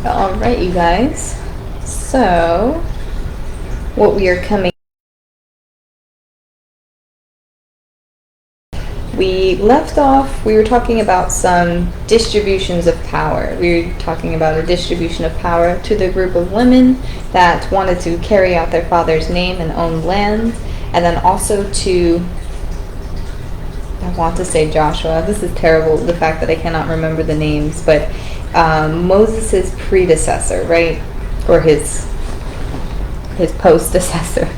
Alright, you guys. So, what we are coming... We left off, we were talking about some distributions of power. We were talking about a distribution of power to the group of women that wanted to carry out their father's name and own land, and then also to... I want to say Joshua. This is terrible, the fact that I cannot remember the names, but Moses' predecessor, right? Or his post-decessor.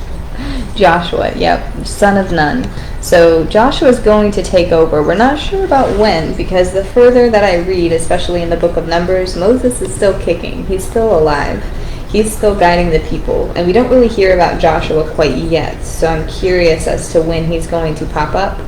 Joshua, yep, son of Nun. So Joshua is going to take over. We're not sure about when, because the further that I read, especially in the book of Numbers, Moses is still kicking. He's still alive. He's still guiding the people. And we don't really hear about Joshua quite yet, so I'm curious as to when he's going to pop up.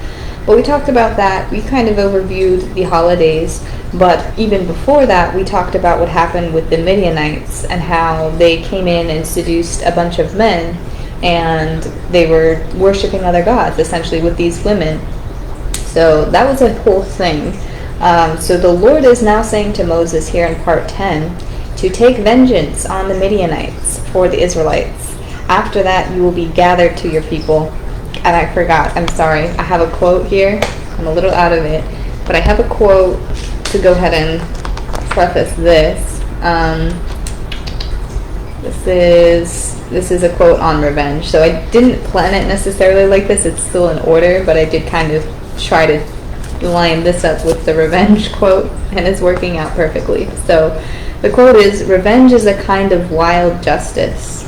But we talked about that. We kind of overviewed the holidays. But even before that, we talked about what happened with the Midianites and how they came in and seduced a bunch of men, and they were worshiping other gods, essentially, with these women. So that was a whole thing. So the Lord is now saying to Moses here in part 10 to take vengeance on the Midianites for the Israelites. After that, you will be gathered to your people. And I forgot, I'm sorry, I have a quote here. I'm a little out of it. But I have a quote to go ahead and preface this. This is a quote on revenge. So I didn't plan it necessarily like this. It's still in order, but I did kind of try to line this up with the revenge quote, and it's working out perfectly. So the quote is, "Revenge is a kind of wild justice,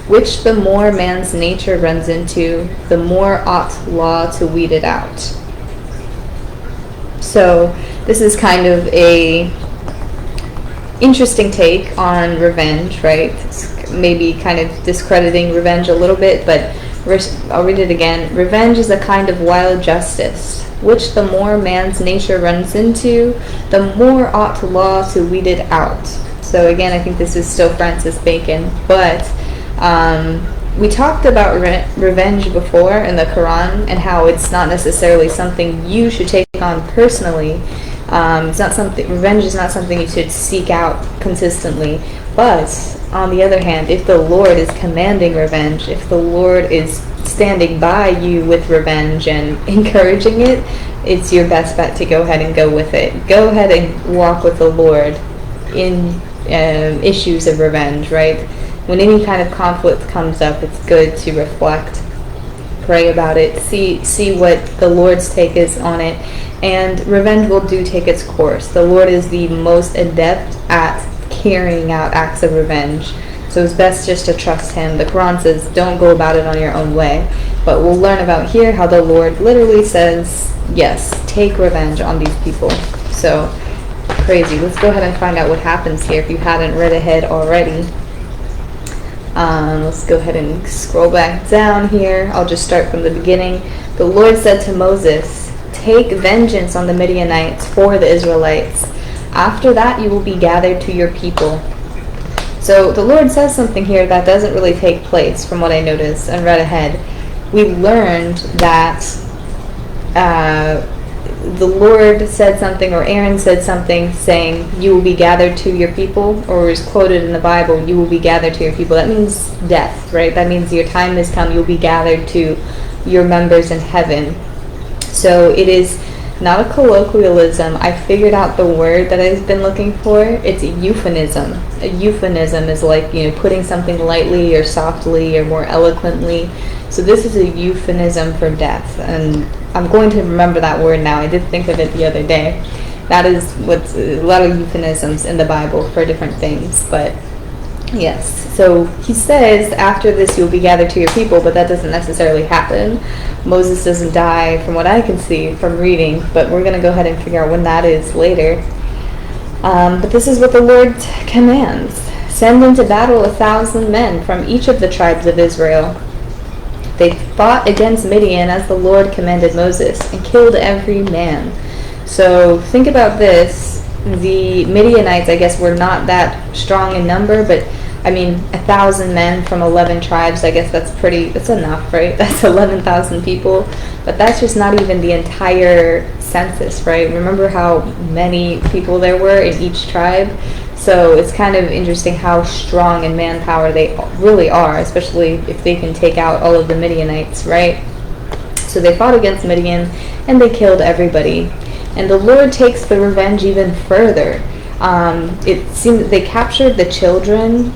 which the more man's nature runs into, the more ought law to weed it out." So this is kind of a interesting take on revenge, right? It's maybe kind of discrediting revenge a little bit, but I'll read it again. "Revenge is a kind of wild justice, which the more man's nature runs into, the more ought law to weed it out." So again, I think this is still Francis Bacon, but we talked about revenge before in the Quran and how it's not necessarily something you should take on personally. It's not something. Revenge is not something you should seek out consistently. But on the other hand, if the Lord is commanding revenge, if the Lord is standing by you with revenge and encouraging it, it's your best bet to go ahead and go with it. Go ahead and walk with the Lord in issues of revenge, right? When any kind of conflict comes up, it's good to reflect, pray about it, see what the Lord's take is on it, and revenge will take its course. The Lord is the most adept at carrying out acts of revenge, so it's best just to trust Him. The Quran says, don't go about it on your own way, but we'll learn about here how the Lord literally says, yes, take revenge on these people. So, crazy. Let's go ahead and find out what happens here if you hadn't read ahead already. Let's go ahead and scroll back down here. I'll just start from the beginning. The Lord said to Moses, "Take vengeance on the Midianites for the Israelites. After that you will be gathered to your people." So the Lord says something here that doesn't really take place from what I noticed and read ahead. We learned that the Lord said something, or Aaron said something, saying, "You will be gathered to your people," or is quoted in the Bible, "You will be gathered to your people." That means death, right? That means your time has come. You'll be gathered to your members in heaven. So it is not a colloquialism. I figured out the word that I've been looking for. It's a euphemism. A euphemism is like, putting something lightly or softly or more eloquently. So this is a euphemism for death, and I'm going to remember that word now. I did think of it the other day. That is what's a lot of euphemisms in the Bible for different things, but yes. So he says, after this you'll be gathered to your people, but that doesn't necessarily happen. Moses doesn't die from what I can see from reading, but we're going to go ahead and figure out when that is later. But this is what the Lord commands. "Send into battle 1,000 men from each of the tribes of Israel." They fought against Midian as the Lord commanded Moses, and killed every man. So think about this. The Midianites, I guess, were not that strong in number, but 1,000 men from 11 tribes, I guess that's enough, right? That's 11,000 people. But that's just not even the entire census, right? Remember how many people there were in each tribe? So it's kind of interesting how strong in manpower they really are, especially if they can take out all of the Midianites, right? So they fought against Midian, and they killed everybody. And the Lord takes the revenge even further. It seems that they captured the children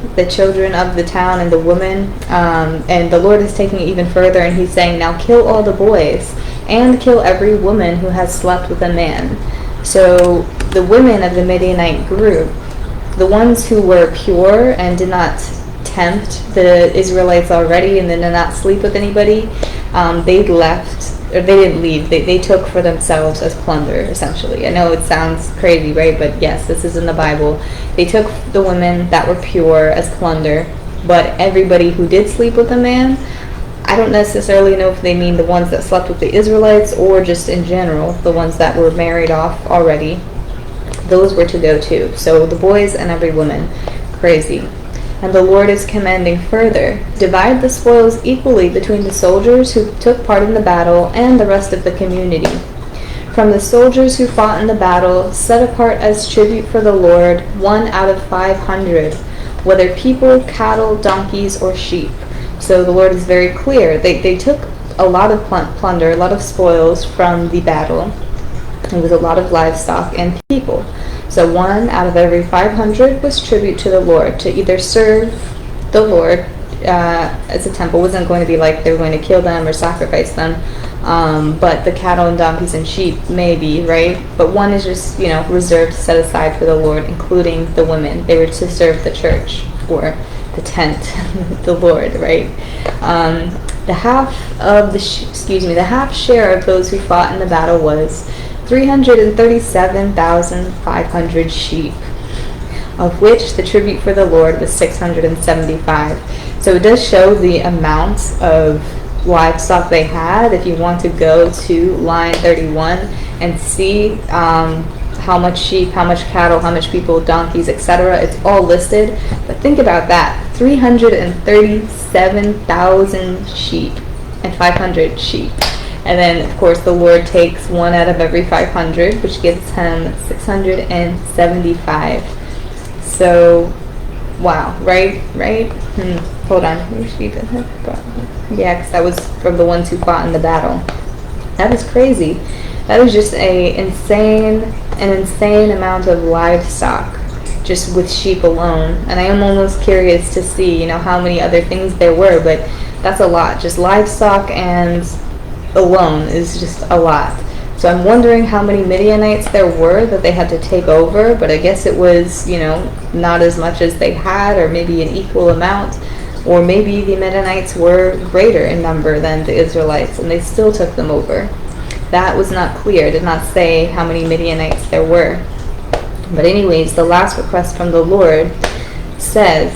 of the town and the women, and the Lord is taking it even further, and he's saying, now kill all the boys, and kill every woman who has slept with a man. So the women of the Midianite group, the ones who were pure and did not tempt the Israelites already and then did not sleep with anybody, they left, or they didn't leave, they took for themselves as plunder, essentially. I know it sounds crazy, right? But yes, this is in the Bible. They took the women that were pure as plunder, but everybody who did sleep with a man, I don't necessarily know if they mean the ones that slept with the Israelites or just in general, the ones that were married off already. Those were to go too. So the boys and every woman. Crazy. And the Lord is commanding further, divide the spoils equally between the soldiers who took part in the battle and the rest of the community. From the soldiers who fought in the battle, set apart as tribute for the Lord 1 out of 500, whether people, cattle, donkeys, or sheep. So the Lord is very clear. They took a lot of plunder, a lot of spoils from the battle. It was a lot of livestock and people. So 1 out of every 500 was tribute to the Lord, to either serve the Lord as a temple. It wasn't going to be like they were going to kill them or sacrifice them, but the cattle and donkeys and sheep maybe, right? But 1 is just, reserved, set aside for the Lord, including the women. They were to serve the church or the tent, the Lord, right? The half share of those who fought in the battle was 337,500 sheep, of which the tribute for the Lord was 675. So it does show the amount of livestock they had. If you want to go to line 31 and see how much sheep, how much cattle, how much people, donkeys, etc., it's all listed. But think about that, 337,000 sheep and 500 sheep. And then, of course, the Lord takes 1 out of every 500, which gives him 675. So, wow, right? Hold on. Yeah, because that was from the ones who fought in the battle. That is crazy. That is just an insane amount of livestock, just with sheep alone. And I am almost curious to see, how many other things there were, but that's a lot. Just livestock and alone is just a lot. So I'm wondering how many Midianites there were that they had to take over, but I guess it was, not as much as they had, or maybe an equal amount, or maybe the Midianites were greater in number than the Israelites and they still took them over. That was not clear. It did not say how many Midianites there were. But anyways, the last request from the Lord says,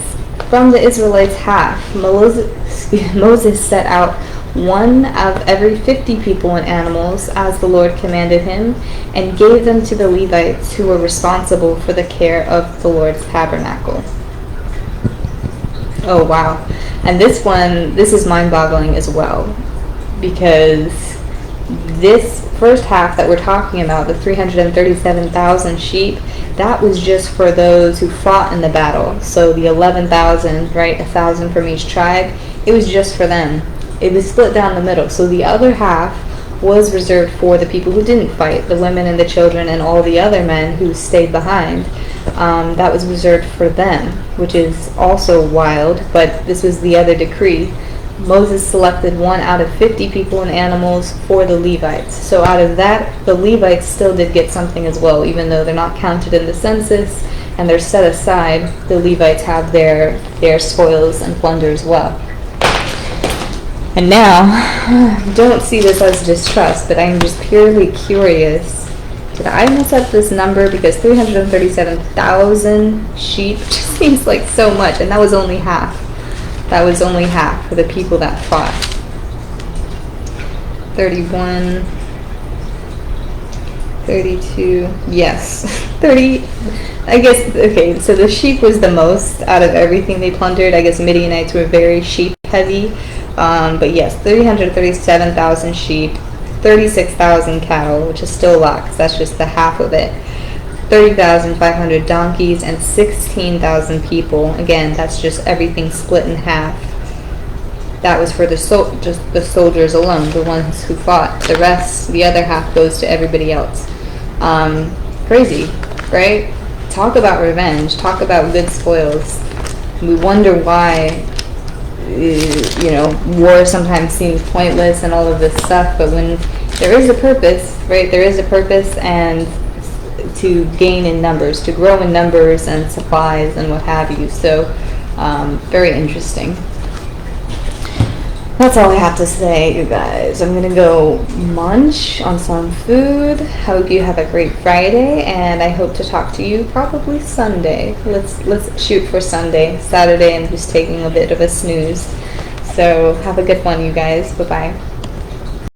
from the Israelites half, Moses set out 1 of every 50 people and animals, as the Lord commanded him, and gave them to the Levites, who were responsible for the care of the Lord's tabernacle. Oh, wow. And this is mind-boggling as well, because this first half that we're talking about, the 337,000 sheep, that was just for those who fought in the battle. So the 11,000, right, 1,000 from each tribe, it was just for them. It was split down the middle. So the other half was reserved for the people who didn't fight, the women and the children and all the other men who stayed behind. That was reserved for them, which is also wild, but this was the other decree. Moses selected 1 out of 50 people and animals for the Levites. So out of that, the Levites still did get something as well, even though they're not counted in the census and they're set aside. The Levites have their spoils and plunder as well. And now, don't see this as distrust, but I'm just purely curious. Did I mess up this number? Because 337,000 sheep just seems like so much, and that was only half. That was only half for the people that fought. 31, 32, yes, 30, I guess, okay, so the sheep was the most out of everything they plundered. I guess Midianites were very sheep heavy, but yes, 337,000 sheep, 36,000 cattle, which is still a lot, because that's just the half of it. 30,500 donkeys, and 16,000 people. Again, that's just everything split in half. That was for just the soldiers alone, the ones who fought. The rest, the other half, goes to everybody else. Crazy, right? Talk about revenge. Talk about good spoils. We wonder why, war sometimes seems pointless and all of this stuff, but when there is a purpose, right? There is a purpose, and to gain in numbers, to grow in numbers and supplies and what have you. So, very interesting. That's all I have to say, you guys. I'm gonna go munch on some food. Hope you have a great Friday, and I hope to talk to you probably Sunday. Let's shoot for Sunday. Saturday I'm just taking a bit of a snooze. So have a good one, you guys. Bye-bye.